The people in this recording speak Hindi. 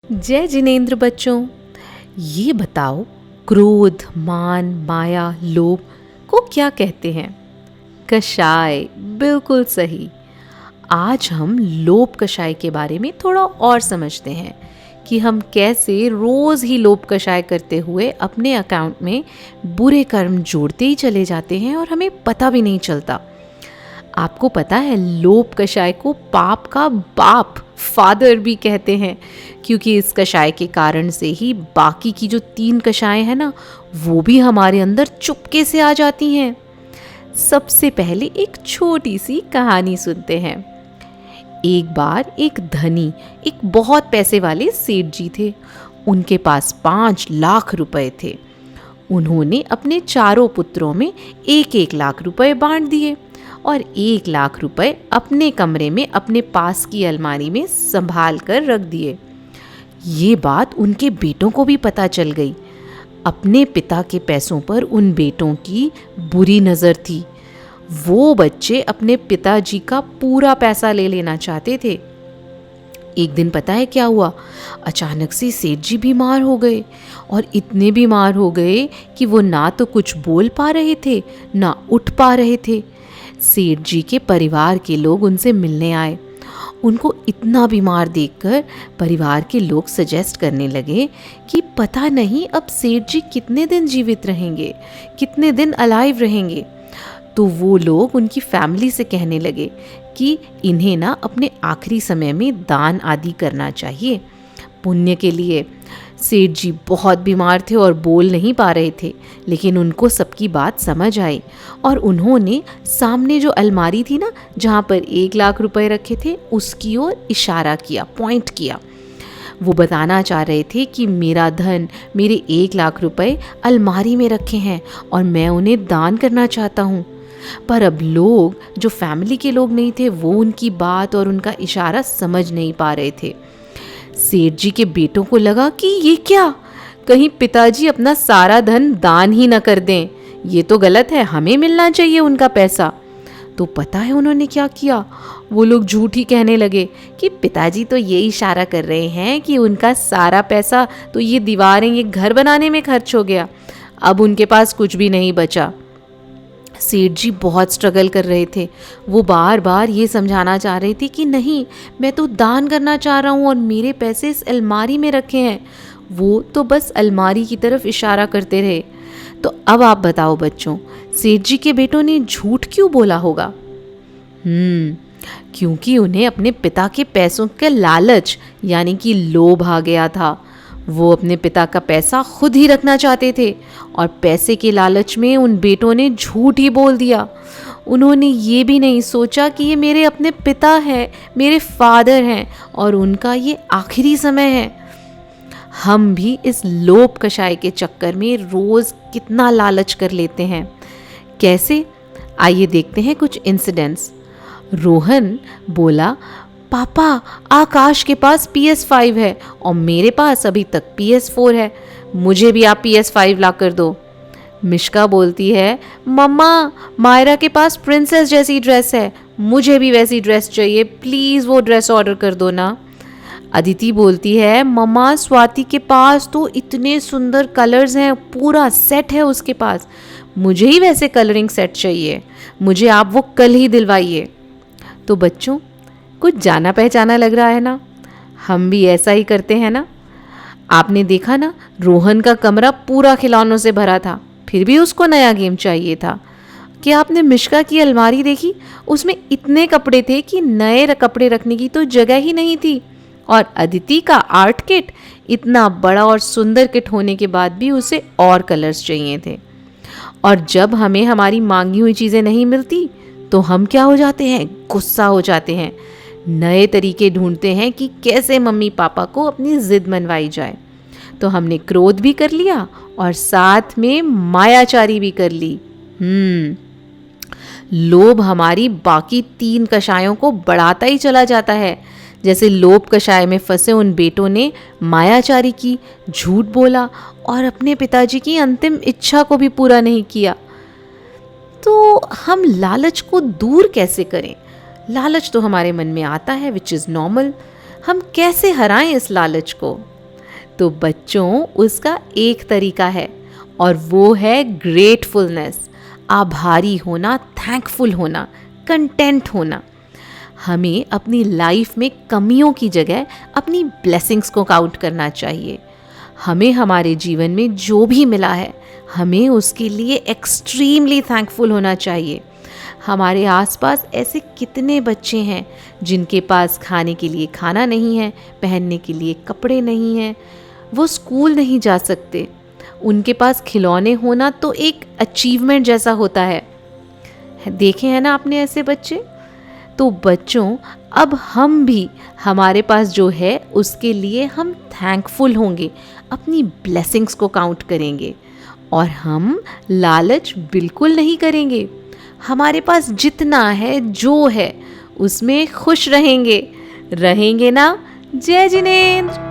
जय जिनेंद्र बच्चों। ये बताओ, क्रोध, मान, माया, लोभ को क्या कहते हैं? कषाय। बिल्कुल सही। आज हम लोभ कषाय के बारे में थोड़ा और समझते हैं कि हम कैसे रोज ही लोभ कषाय करते हुए अपने अकाउंट में बुरे कर्म जोड़ते ही चले जाते हैं और हमें पता भी नहीं चलता। आपको पता है, लोभ कषाय को पाप का बाप, फादर भी कहते हैं, क्योंकि इस कषाय के कारण से ही बाकी की जो 3 कषाय हैं ना, वो भी हमारे अंदर चुपके से आ जाती हैं। सबसे पहले एक छोटी सी कहानी सुनते हैं। एक बार एक धनी, एक बहुत पैसे वाले सेठ जी थे। उनके पास 5 लाख रुपए थे। उन्होंने अपने चारों पुत्रों में 1-1 लाख रुपए बांट दिए और 1 लाख रुपए अपने कमरे में अपने पास की अलमारी में संभाल कर रख दिए। ये बात उनके बेटों को भी पता चल गई। अपने पिता के पैसों पर उन बेटों की बुरी नज़र थी। वो बच्चे अपने पिताजी का पूरा पैसा ले लेना चाहते थे। एक दिन पता है क्या हुआ? अचानक से सेठ जी बीमार हो गए और इतने बीमार हो गए कि वो ना तो कुछ बोल पा रहे थे, ना उठ पा रहे थे। सेठ जी के परिवार के लोग उनसे मिलने आए। उनको इतना बीमार देखकर परिवार के लोग सजेस्ट करने लगे कि पता नहीं अब सेठ जी कितने दिन जीवित रहेंगे, कितने दिन अलाइव रहेंगे। तो वो लोग उनकी फैमिली से कहने लगे कि इन्हें ना अपने आखिरी समय में दान आदि करना चाहिए, पुण्य के लिए। सेठ जी बहुत बीमार थे और बोल नहीं पा रहे थे, लेकिन उनको सबकी बात समझ आई और उन्होंने सामने जो अलमारी थी ना, जहाँ पर 1 लाख रुपए रखे थे, उसकी ओर इशारा किया, पॉइंट किया। वो बताना चाह रहे थे कि मेरा धन, मेरे 1 लाख रुपए अलमारी में रखे हैं और मैं उन्हें दान करना चाहता हूँ। पर अब लोग, जो फैमिली के लोग नहीं थे, वो उनकी बात और उनका इशारा समझ नहीं पा रहे थे। सेठ जी के बेटों को लगा कि ये क्या, कहीं पिताजी अपना सारा धन दान ही न कर दें। ये तो गलत है, हमें मिलना चाहिए उनका पैसा। तो पता है उन्होंने क्या किया? वो लोग झूठ ही कहने लगे कि पिताजी तो ये इशारा कर रहे हैं कि उनका सारा पैसा तो ये दीवारें, ये घर बनाने में खर्च हो गया, अब उनके पास कुछ भी नहीं बचा। सेठ जी बहुत स्ट्रगल कर रहे थे। वो बार बार ये समझाना चाह रहे थे कि नहीं, मैं तो दान करना चाह रहा हूँ और मेरे पैसे इस अलमारी में रखे हैं। वो तो बस अलमारी की तरफ इशारा करते रहे। तो अब आप बताओ बच्चों, सेठ जी के बेटों ने झूठ क्यों बोला होगा? क्योंकि उन्हें अपने पिता के पैसों का लालच, यानी कि लोभ आ गया था। वो अपने पिता का पैसा खुद ही रखना चाहते थे और पैसे के लालच में उन बेटों ने झूठ ही बोल दिया। उन्होंने ये भी नहीं सोचा कि ये मेरे अपने पिता हैं, मेरे फादर हैं और उनका ये आखिरी समय है। हम भी इस लोभ कषाय के चक्कर में रोज़ कितना लालच कर लेते हैं। कैसे? आइए देखते हैं कुछ इंसिडेंट्स। रोहन बोला, पापा, आकाश के पास PS5 है और मेरे पास अभी तक PS4 है, मुझे भी आप PS5 ला कर दो। मिश्का बोलती है, मम्मा, मायरा के पास प्रिंसेस जैसी ड्रेस है, मुझे भी वैसी ड्रेस चाहिए, प्लीज़ वो ड्रेस ऑर्डर कर दो ना। अदिति बोलती है, मम्मा, स्वाति के पास तो इतने सुंदर कलर्स हैं, पूरा सेट है उसके पास, मुझे ही वैसे कलरिंग सेट चाहिए, मुझे आप वो कल ही दिलवाइए। तो बच्चों, कुछ जाना पहचाना लग रहा है ना? हम भी ऐसा ही करते हैं ना? आपने देखा ना, रोहन का कमरा पूरा खिलौनों से भरा था, फिर भी उसको नया गेम चाहिए था। क्या आपने मिश्का की अलमारी देखी? उसमें इतने कपड़े थे कि नए कपड़े रखने की तो जगह ही नहीं थी। और अदिति का आर्ट किट, इतना बड़ा और सुंदर किट होने के बाद भी उसे और कलर्स चाहिए थे। और जब हमें हमारी मांगी हुई चीज़ें नहीं मिलती तो हम क्या हो जाते हैं? गुस्सा हो जाते हैं। नए तरीके ढूंढते हैं कि कैसे मम्मी पापा को अपनी जिद मनवाई जाए। तो हमने क्रोध भी कर लिया और साथ में मायाचारी भी कर ली। लोभ हमारी बाकी 3 कषायों को बढ़ाता ही चला जाता है। जैसे लोभ कषाय में फंसे उन बेटों ने मायाचारी की, झूठ बोला और अपने पिताजी की अंतिम इच्छा को भी पूरा नहीं किया। तो हम लालच को दूर कैसे करें? लालच तो हमारे मन में आता है, विच इज़ नॉर्मल। हम कैसे हराएं इस लालच को? तो बच्चों उसका एक तरीका है और वो है ग्रेटफुलनेस, आभारी होना, थैंकफुल होना, कंटेंट होना। हमें अपनी लाइफ में कमियों की जगह अपनी ब्लेसिंग्स को काउंट करना चाहिए। हमें हमारे जीवन में जो भी मिला है हमें उसके लिए एक्सट्रीमली थैंकफुल होना चाहिए। हमारे आसपास ऐसे कितने बच्चे हैं जिनके पास खाने के लिए खाना नहीं है, पहनने के लिए कपड़े नहीं हैं, वो स्कूल नहीं जा सकते। उनके पास खिलौने होना तो एक अचीवमेंट जैसा होता है। देखे हैं ना आपने ऐसे बच्चे? तो बच्चों, अब हम भी हमारे पास जो है उसके लिए हम थैंकफुल होंगे, अपनी ब्लेसिंग्स को काउंट करेंगे और हम लालच बिल्कुल नहीं करेंगे। हमारे पास जितना है, जो है, उसमें खुश रहेंगे। रहेंगे ना? जय जिनेंद्र।